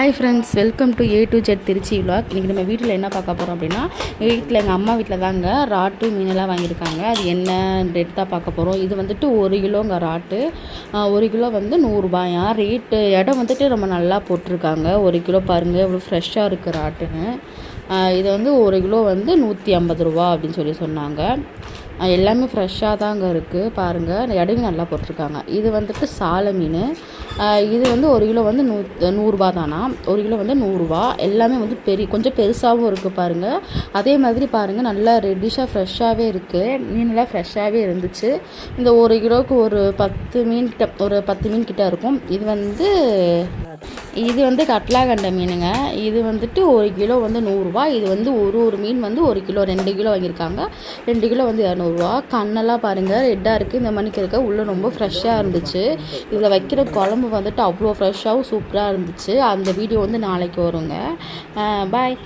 Hi friends, welcome to A to Z Trichy vlog. இன்றைக்கி நம்ம வீட்டில் என்ன பார்க்க போகிறோம் அப்படின்னா, வீட்டில் எங்கள் அம்மா வீட்டில் தாங்க ராட்டு மீனெல்லாம் வாங்கியிருக்காங்க. அது என்ன ரேட் தான் பார்க்க போகிறோம். இது வந்துட்டு 1 கிலோங்க ராட்டு. 1 கிலோ வந்து 100 ரூபாயா. ரேட்டு இடம் வந்துட்டு ரொம்ப நல்லா போட்டிருக்காங்க. 1 கிலோ பாருங்கள் எவ்வளோ ஃப்ரெஷ்ஷாக இருக்குது ராட்டுன்னு. இது வந்து 1 கிலோ வந்து 150 ரூபா அப்படின்னு சொல்லி சொன்னாங்க. எல்லாமே ஃப்ரெஷ்ஷாக தாங்க இருக்குது பாருங்கள். இடையும் நல்லா போட்டிருக்காங்க. இது வந்துட்டு சாலை மீன். இது வந்து 1 கிலோ வந்து 100 ரூபா தானா. 1 கிலோ வந்து 100 ரூபா. எல்லாமே வந்து கொஞ்சம் பெருசாகவும் இருக்குது பாருங்கள். அதே மாதிரி பாருங்கள், நல்லா ரெட்டிஷாக ஃப்ரெஷ்ஷாகவே இருக்குது. மீனெல்லாம் ஃப்ரெஷ்ஷாகவே இருந்துச்சு. இந்த 1 கிலோவுக்கு ஒரு 10 மீன் கிட்ட இருக்கும். இது வந்து கட்லாகண்டை மீனுங்க. இது வந்துட்டு 1 கிலோ வந்து 100 ரூபா. இது வந்து ஒரு மீன் வந்து 1 கிலோ 2 கிலோ வாங்கியிருக்காங்க. 2 கிலோ வந்து 200 ரூபா. கண்ணெல்லாம் பாருங்கள் ரெட்டாக இருக்குது. இந்த மணிக்கு இருக்க உள்ளே ரொம்ப ஃப்ரெஷ்ஷாக இருந்துச்சு. இதில் வைக்கிற குழம்பு வந்துட்டு அவ்வளோ ஃப்ரெஷ்ஷாகவும் சூப்பராக இருந்துச்சு. அந்த வீடியோ வந்து நாளைக்கு வருங்க. பாய்.